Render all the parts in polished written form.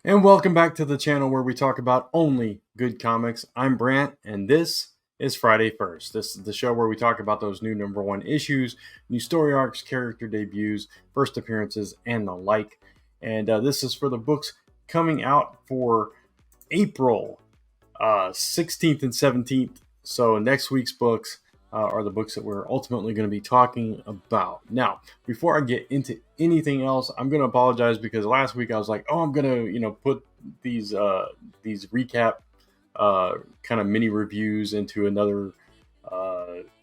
And welcome back to the channel where we talk about only good comics. I'm Brant, and this is Friday First. This is the show where we talk about those new #1 issues, new story arcs, character debuts, first appearances, and the like. And this is for the books coming out for April 16th and 17th. So next week's books are the books that we're ultimately going to be talking about. Now, before I get into anything else, I'm going to apologize because last week I was like, oh, I'm going to, put these recap kind of mini reviews into another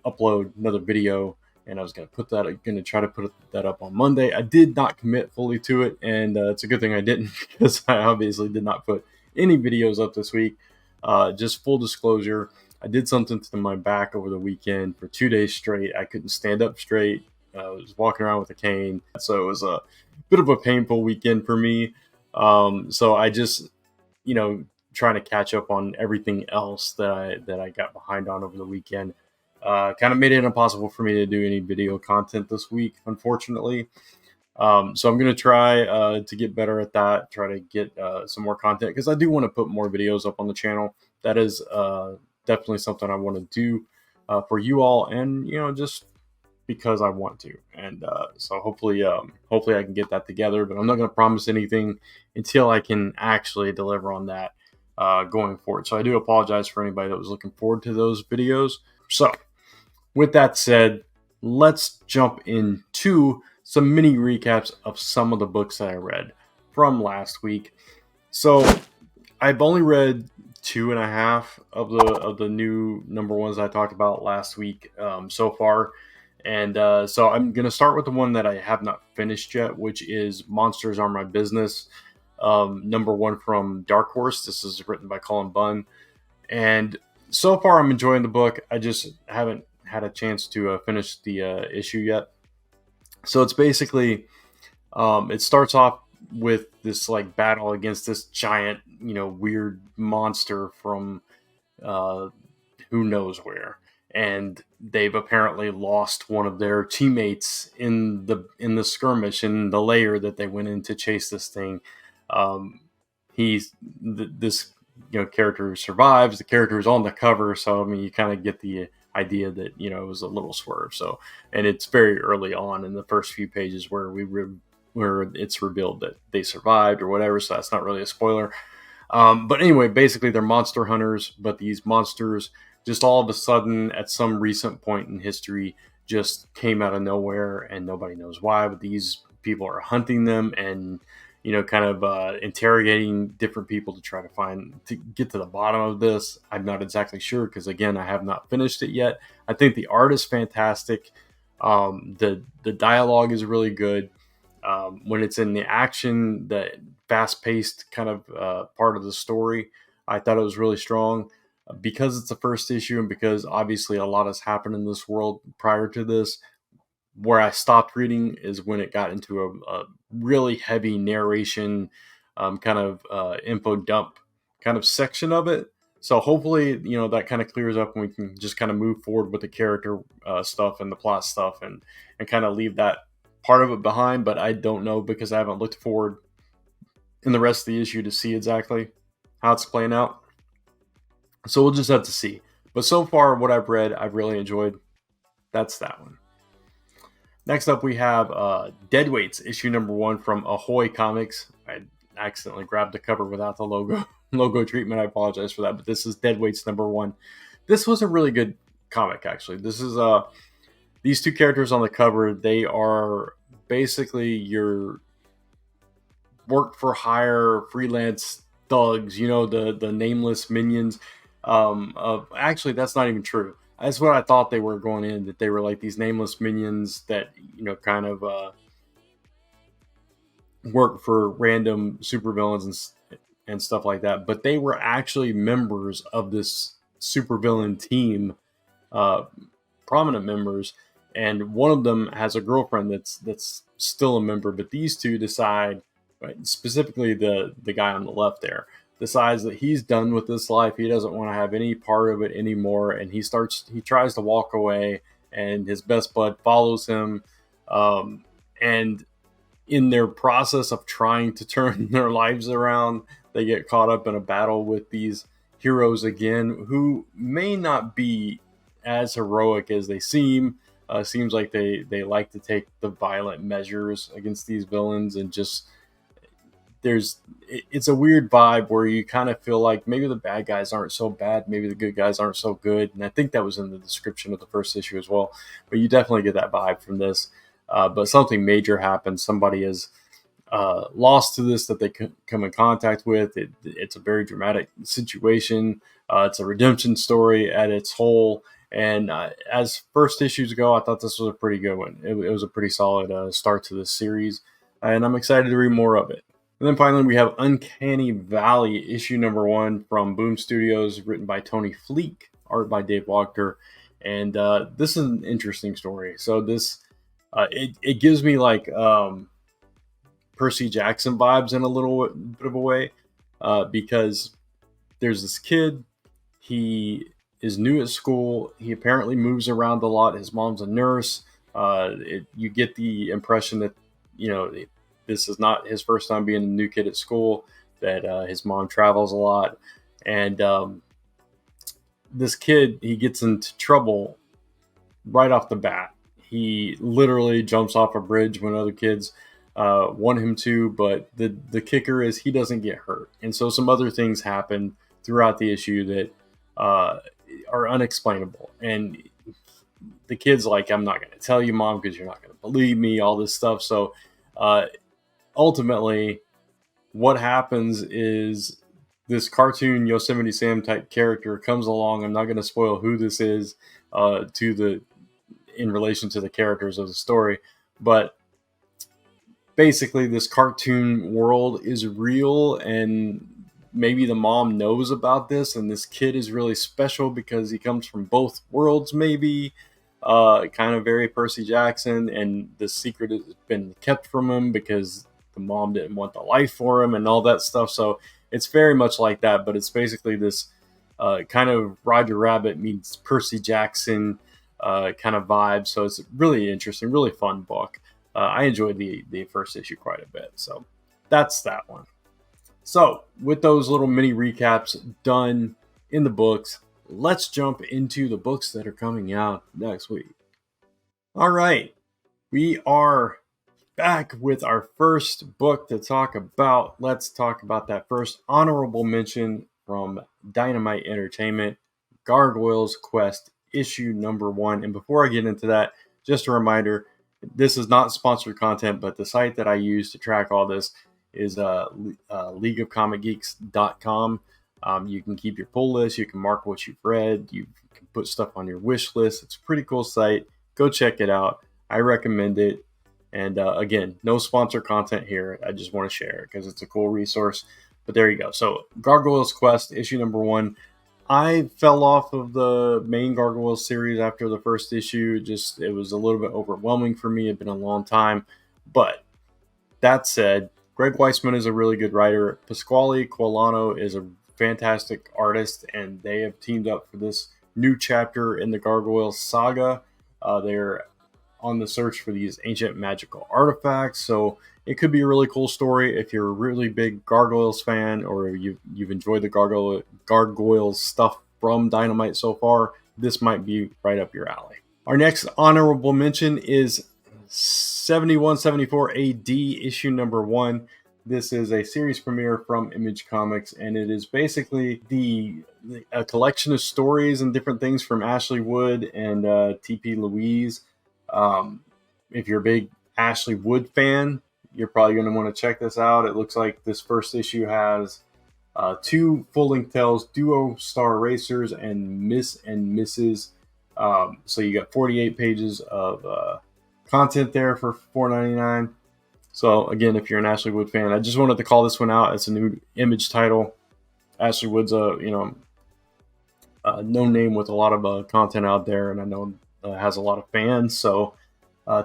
upload, another video. And I was going to try to put that up on Monday. I did not commit fully to it. And it's a good thing I didn't because I obviously did not put any videos up this week. Just full disclosure, I did something to my back over the weekend for 2 days straight. I couldn't stand up straight. I was walking around with a cane. So it was a bit of a painful weekend for me. So I just, trying to catch up on everything else that I got behind on over the weekend. Kind of made it impossible for me to do any video content this week, unfortunately. So I'm going to try to get better at that, try to get some more content because I do want to put more videos up on the channel. That is definitely something I want to do for you all, and just because I want to. And so hopefully I can get that together, but I'm not going to promise anything until I can actually deliver on that going forward. So I do apologize for anybody that was looking forward to those videos. So with that said, let's jump into some mini recaps of some of the books that I read from last week. So I've only read 2.5 of the new #1s I talked about last week so far. And so I'm going to start with the one that I have not finished yet, which is Monsters Are My Business, #1 from Dark Horse. This is written by Cullen Bunn. And so far I'm enjoying the book. I just haven't had a chance to finish the issue yet. So it's basically, it starts off with this like battle against this giant, weird monster from who knows where, and they've apparently lost one of their teammates in the skirmish in the lair that they went in to chase this thing. This character who survives. The character is on the cover, so I mean you kind of get the idea that it was a little swerve. So, and it's very early on in the first few pages where where it's revealed that they survived or whatever. So that's not really a spoiler. But anyway, basically they're monster hunters, but these monsters just all of a sudden at some recent point in history just came out of nowhere and nobody knows why, but these people are hunting them and kind of interrogating different people to try to get to the bottom of this. I'm not exactly sure because again, I have not finished it yet. I think the art is fantastic. The dialogue is really good. When it's in the action, the fast-paced kind of part of the story, I thought it was really strong. Because it's the first issue and because obviously a lot has happened in this world prior to this, where I stopped reading is when it got into a really heavy narration kind of info dump kind of section of it. So hopefully, that kind of clears up and we can just kind of move forward with the character stuff and the plot stuff and kind of leave that part of it behind. But I don't know because I haven't looked forward in the rest of the issue to see exactly how it's playing out. So we'll just have to see. But so far, what I've read, I've really enjoyed. That's that one. Next up, we have Deadweights, issue #1 from Ahoy Comics. I accidentally grabbed the cover without the logo treatment. I apologize for that, but this is Deadweights #1. This was a really good comic, actually. This is these two characters on the cover. They are basically your work for hire freelance thugs. The nameless minions. Actually, that's not even true. That's what I thought they were going in, that they were like these nameless minions that, kind of work for random supervillains and stuff like that. But they were actually members of this supervillain team, prominent members. And one of them has a girlfriend that's still a member. But these two decide, right, specifically the guy on the left there, decides that he's done with this life. He doesn't want to have any part of it anymore. And he tries to walk away and his best bud follows him. And in their process of trying to turn their lives around, they get caught up in a battle with these heroes again, who may not be as heroic as they seem. Seems like they like to take the violent measures against these villains, and just it's a weird vibe where you kind of feel like maybe the bad guys aren't so bad, maybe the good guys aren't so good. And I think that was in the description of the first issue as well. But you definitely get that vibe from this. But something major happens. Somebody is lost to this that they come in contact with. It's a very dramatic situation. It's a redemption story at its whole. And as first issues go, I thought this was a pretty good one. It was a pretty solid start to this series. And I'm excited to read more of it. And then finally, we have Uncanny Valley, issue number 1 from Boom Studios, written by Tony Fleek, art by Dave Wachter. And this is an interesting story. So this, it gives me like Percy Jackson vibes in a little bit of a way, because there's this kid. He is new at school. He apparently moves around a lot. His mom's a nurse. You get the impression that, this is not his first time being a new kid at school, that his mom travels a lot. And this kid, he gets into trouble right off the bat. He literally jumps off a bridge when other kids want him to, but the kicker is he doesn't get hurt. And so some other things happen throughout the issue that are unexplainable. And the kid's like, I'm not going to tell you, Mom, because you're not going to believe me, all this stuff. So ultimately, what happens is this cartoon Yosemite Sam type character comes along. I'm not going to spoil who this is in relation to the characters of the story, but basically this cartoon world is real, and maybe the mom knows about this, and this kid is really special because he comes from both worlds, maybe kind of very Percy Jackson, and the secret has been kept from him because the mom didn't want the life for him and all that stuff. So it's very much like that, but it's basically this kind of Roger Rabbit meets Percy Jackson kind of vibe. So it's really interesting, really fun book. I enjoyed the first issue quite a bit. So that's that one. So with those little mini recaps done in the books, let's jump into the books that are coming out next week. All right. We are back with our first book to talk about. Let's talk about that first honorable mention from Dynamite Entertainment, Gargoyles Quest, issue number 1. And before I get into that, just a reminder, this is not sponsored content, but the site that I use to track all this is leagueofcomicgeeks.com. You can keep your pull list. You can mark what you've read. You can put stuff on your wish list. It's a pretty cool site. Go check it out. I recommend it. And again, no sponsored content here. I just want to share it because it's a cool resource. But there you go. So Gargoyles Quest, issue number 1. I fell off of the main Gargoyles series after the first issue. It was a little bit overwhelming for me. It had been a long time. But that said, Greg Weisman is a really good writer. Pasquale Quilano is a fantastic artist, and they have teamed up for this new chapter in the Gargoyles saga. They're on the search for these ancient magical artifacts, so it could be a really cool story if you're a really big Gargoyles fan, or you've enjoyed the Gargoyles stuff from Dynamite so far. This might be right up your alley. Our next honorable mention is 7174 AD, issue number 1. This is a series premiere from Image Comics, and it is basically a collection of stories and different things from Ashley Wood and T.P. Louise. If you're a big Ashley Wood fan, you're probably going to want to check this out. It looks like this first issue has 2 full-length tales, Duo Star Racers, and Miss and Mrs. So you got 48 pages of content there for $4.99. So again, if you're an Ashley Wood fan, I just wanted to call this one out. It's a new Image title. Ashley Wood's a known name with a lot of content out there, and I know has a lot of fans. So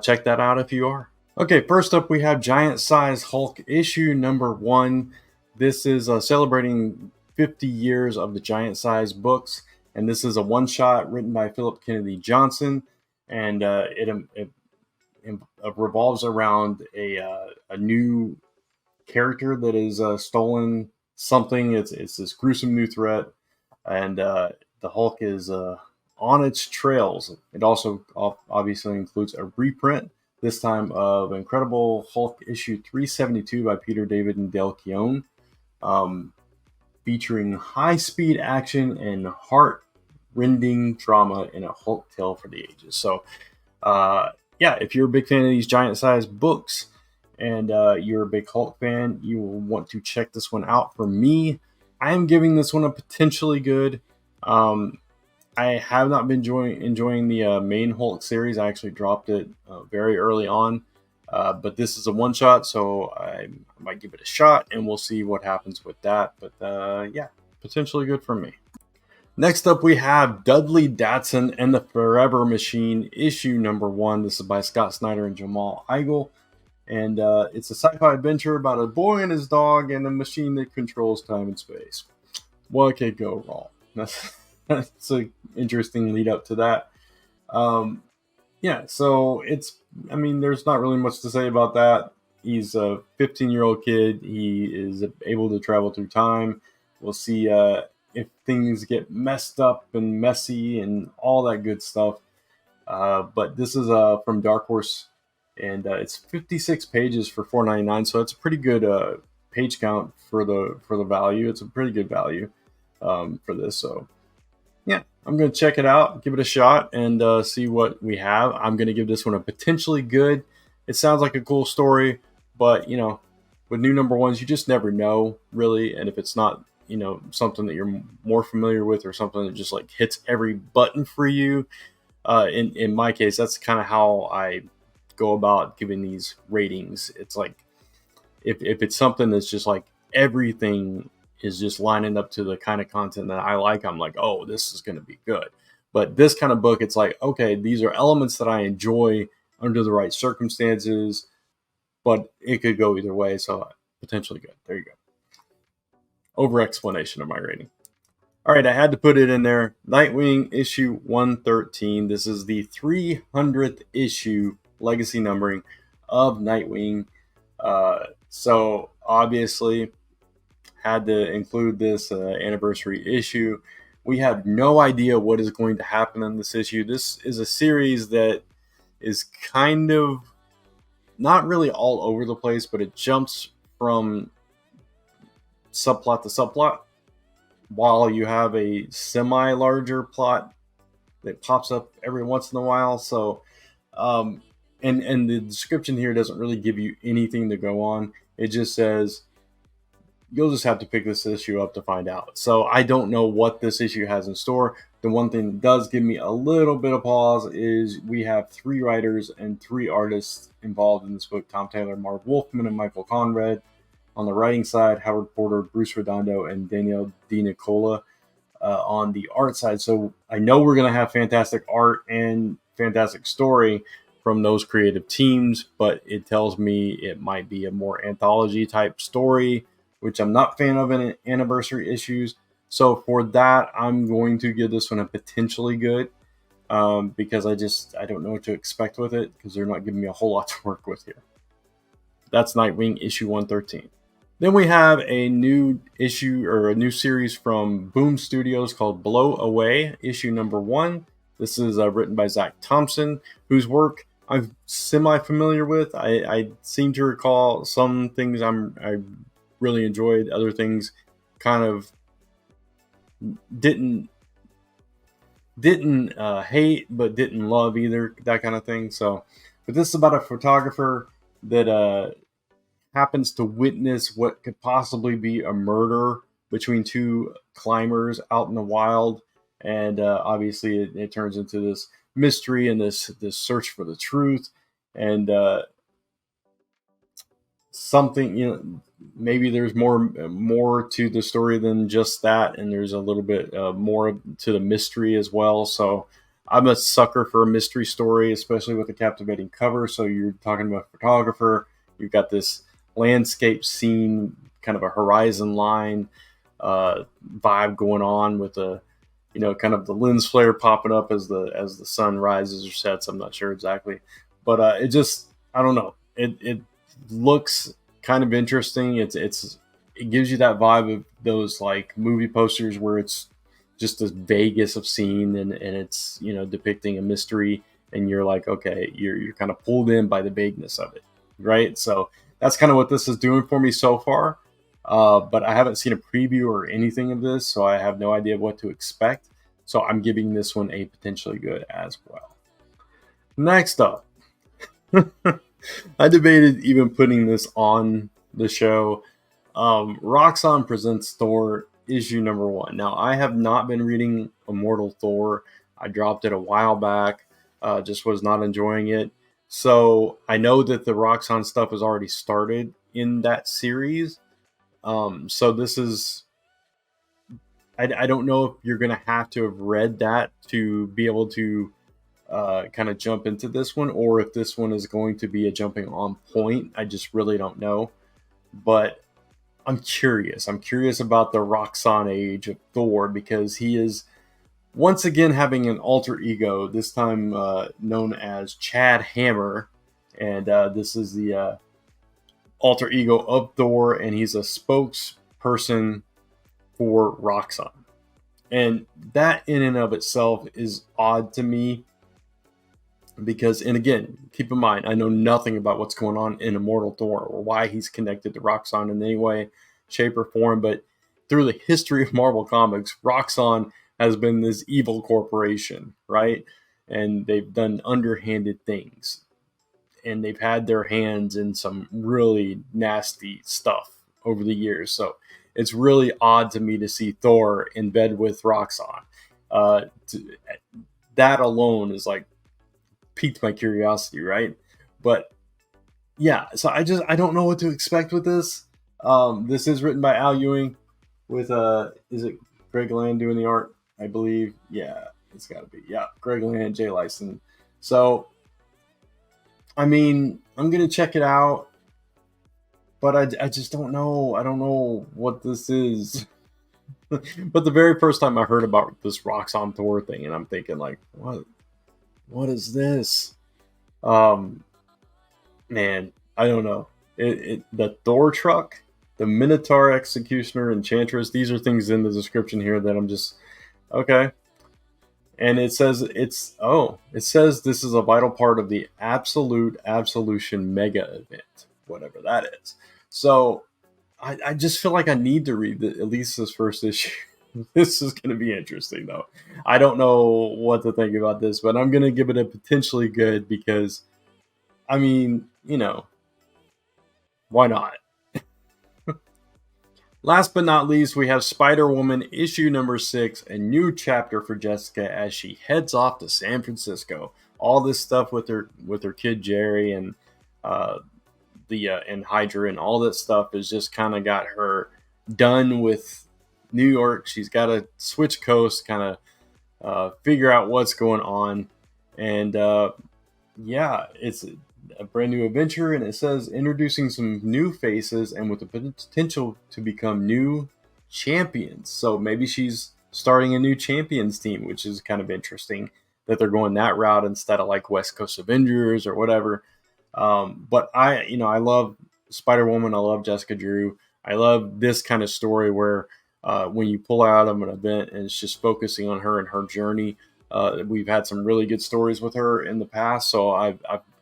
check that out if you are. Okay, first up we have Giant Size Hulk, issue number 1. This is celebrating 50 years of the Giant Size books, and this is a one-shot written by Philip Kennedy Johnson, and it revolves around a new character that is stolen something. It's this gruesome new threat, and the Hulk is on its trails. It also obviously includes a reprint, this time of Incredible Hulk issue 372 by Peter David and Dale Keown, featuring high-speed action and heart-rending drama in a Hulk tale for the ages. So, yeah, if you're a big fan of these giant-sized books, and you're a big Hulk fan, you will want to check this one out. For me, I am giving this one a potentially good. I have not been enjoying the main Hulk series. I actually dropped it very early on, but this is a one shot, so I might give it a shot, and we'll see what happens with that. But yeah, potentially good for me. Next up, we have Dudley Datsun and the Forever Machine, issue number 1. This is by Scott Snyder and Jamal Igle. And it's a sci-fi adventure about a boy and his dog and a machine that controls time and space. What could go wrong? That's an interesting lead up to that. Yeah, so there's not really much to say about that. He's a 15-year-old kid. He is able to travel through time. We'll see if things get messed up and messy and all that good stuff. But this is from Dark Horse, and it's 56 pages for $4.99, so it's a pretty good page count for the value. It's a pretty good value for this. So yeah, I'm going to check it out, give it a shot, and see what we have. I'm going to give this one a potentially good. It sounds like a cool story, but with new number ones, you just never know, really. And if it's not something that you're more familiar with, or something that just like hits every button for you, in my case, that's kind of how I go about giving these ratings. It's like if it's something that's just like everything is just lining up to the kind of content that I like, I'm like, oh, this is going to be good. But this kind of book, it's like, okay, these are elements that I enjoy under the right circumstances, but it could go either way. So potentially good. There you go. Over explanation of my rating. All right, I had to put it in there. Nightwing issue 113. This is the 300th issue, legacy numbering of Nightwing. So obviously had to include this anniversary issue. We have no idea what is going to happen in this issue. This is a series that is kind of not really all over the place, but it jumps from subplot to subplot, while you have a semi-larger plot that pops up every once in a while. So, and the description here doesn't really give you anything to go on. It just says, you'll just have to pick this issue up to find out. So I don't know what this issue has in store. The one thing that does give me a little bit of pause is we have 3 writers and 3 artists involved in this book: Tom Taylor, Marv Wolfman, and Michael Conrad. On the writing side, Howard Porter, Bruce Redondo, and Danielle DiNicola on the art side. So I know we're going to have fantastic art and fantastic story from those creative teams, but it tells me it might be a more anthology type story, which I'm not a fan of in anniversary issues. So for that, I'm going to give this one a potentially good, because I don't know what to expect with it, because they're not giving me a whole lot to work with here. That's Nightwing issue 113. Then we have a new issue, or a new series from Boom Studios called Blow Away, issue number 1. This is written by Zach Thompson, whose work I'm semi-familiar with. I seem to recall some things I really enjoyed, other things kind of didn't hate, but didn't love either, that kind of thing. So, but this is about a photographer that happens to witness what could possibly be a murder between 2 climbers out in the wild, and obviously it turns into this mystery and this search for the truth, and something, maybe there's more to the story than just that, and there's a little bit more to the mystery as well. So I'm a sucker for a mystery story, especially with a captivating cover. So you're talking about a photographer, you've got this landscape scene, kind of a horizon line vibe going on with a kind of the lens flare popping up as the sun rises or sets. I'm not sure exactly, But it just, I don't know. It looks kind of interesting. It gives you that vibe of those like movie posters where it's just as Vegas of scene, and it's, depicting a mystery, and you're like, okay, you're kind of pulled in by the vagueness of it, right? So that's kind of what this is doing for me so far. But I haven't seen a preview or anything of this, so I have no idea what to expect. So I'm giving this one a potentially good as well. Next up, I debated even putting this on the show. Roxxon presents Thor issue number 1. Now, I have not been reading Immortal Thor. I dropped it a while back, just was not enjoying it. So I know that the Roxxon stuff has already started in that series. So this is, I don't know if you're going to have to have read that to be able to kind of jump into this one, or if this one is going to be a jumping on point. I just really don't know. But I'm curious. I'm curious about the Roxxon age of Thor, because he is once again having an alter ego, this time known as Chad Hammer. And this is the alter ego of Thor, and he's a spokesperson for Roxxon. And that in and of itself is odd to me, because, and again, keep in mind, I know nothing about what's going on in Immortal Thor or why he's connected to Roxxon in any way, shape, or form. But through the history of Marvel Comics, Roxxon has been this evil corporation, right? And they've done underhanded things, and they've had their hands in some really nasty stuff over the years. So it's really odd to me to see Thor in bed with Roxxon. That alone is like piqued my curiosity, right? But yeah, so I don't know what to expect with this. This is written by Al Ewing with is it Greg Land doing the art? I believe. Yeah, it's got to be. Yeah, Greg Land, Jay Lyson. So I mean, I'm gonna check it out, but I just don't know. I don't know what this is. But the very first time I heard about this Roxxon Thor thing, and I'm thinking like, what is this? Um, Man, I don't know. The Thor truck, the Minotaur Executioner, Enchantress. These are things in the description here that I'm just okay. And it says this is a vital part of the Absolute Absolution Mega event, whatever that is. So I just feel like I need to read at least this first issue. This is going to be interesting, though. I don't know what to think about this, but I'm going to give it a potentially good, because, I mean, why not? Last but not least, we have Spider-Woman issue number 6, a new chapter for Jessica as she heads off to San Francisco. All this stuff with her kid Jerry, and and Hydra, and all that stuff has just kind of got her done with New York. She's got to switch coast, kind of figure out what's going on, and yeah, it's a brand new adventure, and it says introducing some new faces and with the potential to become new champions. So maybe she's starting a new champions team, which is kind of interesting that they're going that route instead of like West Coast Avengers or whatever. But I love Spider-Woman. I love Jessica Drew. I love this kind of story where when you pull out of an event and it's just focusing on her and her journey. We've had some really good stories with her in the past, so I've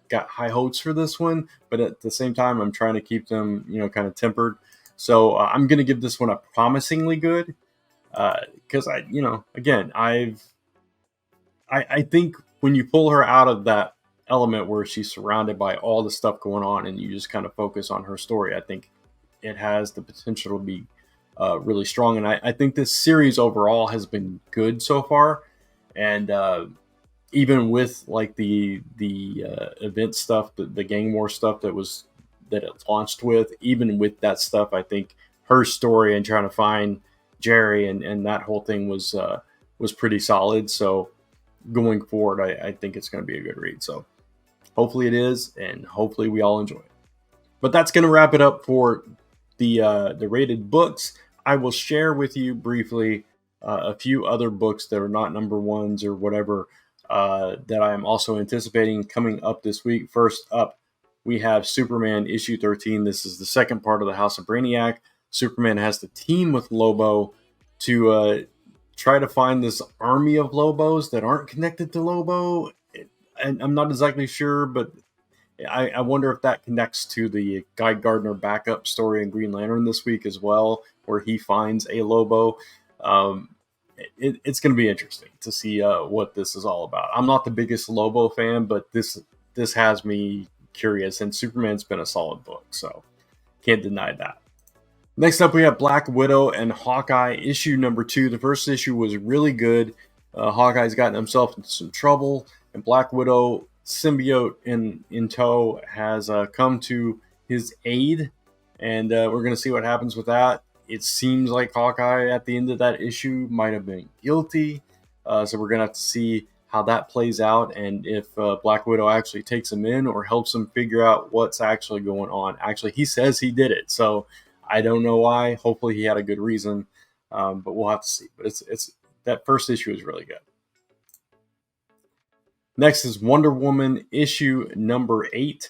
got high hopes for this one, but at the same time, I'm trying to keep them, kind of tempered. So I'm going to give this one a promisingly good, because again, I think when you pull her out of that element where she's surrounded by all the stuff going on and you just kind of focus on her story, I think it has the potential to be really strong. And I think this series overall has been good so far. And even with like the event stuff, the gang war stuff that it launched with, even with that stuff, I think her story and trying to find Jerry and that whole thing was pretty solid. So going forward, I think it's going to be a good read. So hopefully it is, and hopefully we all enjoy it. But that's going to wrap it up for the rated books. I will share with you briefly a few other books that are not number ones or whatever that I am also anticipating coming up this week. First up, we have Superman issue 13. This is the second part of the House of Brainiac. Superman has to team with Lobo to try to find this army of Lobos that aren't connected to Lobo. And I'm not exactly sure, but I wonder if that connects to the Guy Gardner backup story in Green Lantern this week as well, where he finds a Lobo. It's going to be interesting to see what this is all about. I'm not the biggest Lobo fan, but this has me curious, and Superman's been a solid book, so can't deny that. Next up, we have Black Widow and Hawkeye, issue number 2. The first issue was really good. Hawkeye's gotten himself into some trouble, and Black Widow, symbiote in tow, has come to his aid, and we're going to see what happens with that. It seems like Hawkeye at the end of that issue might have been guilty, so we're going to have to see how that plays out, and if Black Widow actually takes him in or helps him figure out what's actually going on. Actually, he says he did it, so I don't know why. Hopefully he had a good reason, but we'll have to see. But it's that first issue is really good. Next is Wonder Woman issue number 8.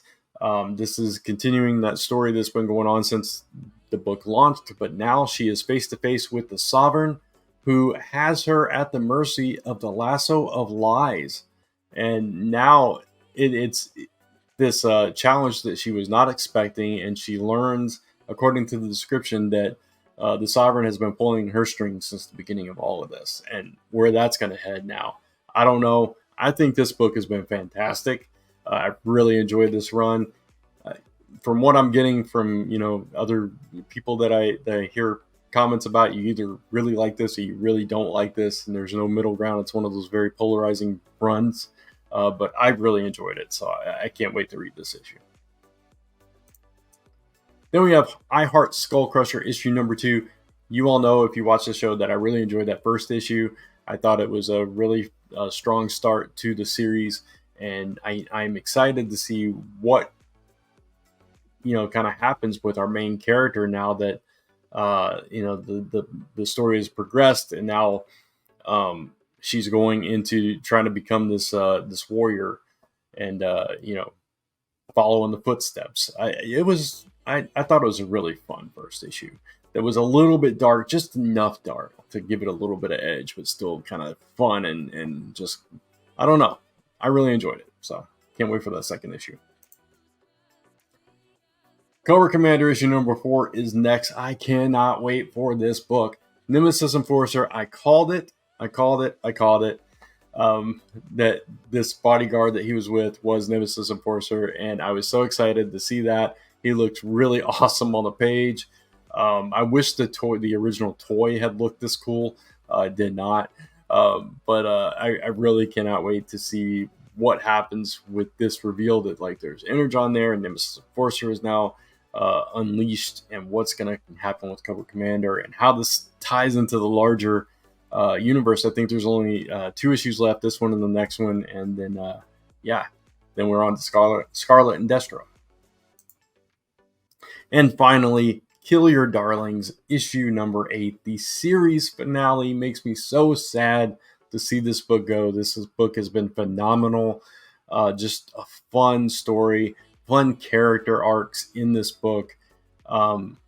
This is continuing that story that's been going on since the book launched, but now she is face to face with the Sovereign, who has her at the mercy of the lasso of lies. And now it's this challenge that she was not expecting, and she learns, according to the description, that the Sovereign has been pulling her strings since the beginning of all of this, and where that's going to head now, I don't know. I think this book has been fantastic. I've really enjoyed this run. From what I'm getting from other people that I hear comments about, you either really like this or you really don't like this, and there's no middle ground. It's one of those very polarizing runs, but I really enjoyed it, so I can't wait to read this issue. Then we have I Heart Skull Crusher issue number 2. You all know, if you watch the show, that I really enjoyed that first issue. I thought it was a really strong start to the series, and I'm excited to see what kind of happens with our main character now that the story has progressed, and now she's going into trying to become this warrior, and follow in the footsteps. I thought it was a really fun first issue. That was a little bit dark, just enough dark to give it a little bit of edge, but still kind of fun and just, I don't know. I really enjoyed it, so can't wait for that second issue. Cobra Commander issue number 4 is next. I cannot wait for this book. Nemesis Enforcer, I called it. That this bodyguard that he was with was Nemesis Enforcer, and I was so excited to see that. He looked really awesome on the page. I wish the original toy had looked this cool. It did not. But I really cannot wait to see what happens with this reveal that there's Energon there, and Nemesis Enforcer is now unleashed, and what's going to happen with Cobra Commander and how this ties into the larger universe. I think there's only 2 issues left, this one and the next one, and then then we're on to Scarlet and Destro. And finally, Kill Your Darlings issue number 8. The series finale makes me so sad to see this book go. This book has been phenomenal. Just a fun story, fun character arcs in this book,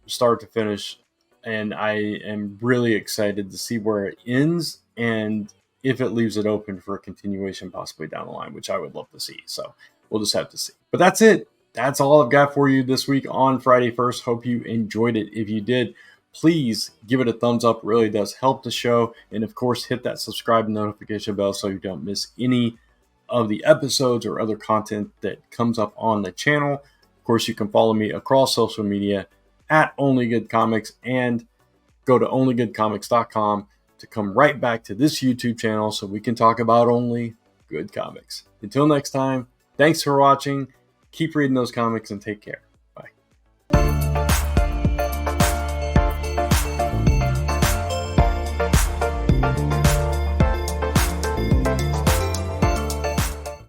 start to finish. And I am really excited to see where it ends and if it leaves it open for a continuation possibly down the line, which I would love to see. So we'll just have to see. But that's it. That's all I've got for you this week on Friday 1st. Hope you enjoyed it. If you did, please give it a thumbs up. It really does help the show. And of course, hit that subscribe notification bell so you don't miss any of the episodes or other content that comes up on the channel. Of course, you can follow me across social media at Only Good Comics, and go to onlygoodcomics.com to come right back to this YouTube channel so we can talk about only good comics. Until next time, thanks for watching. Keep reading those comics and take care.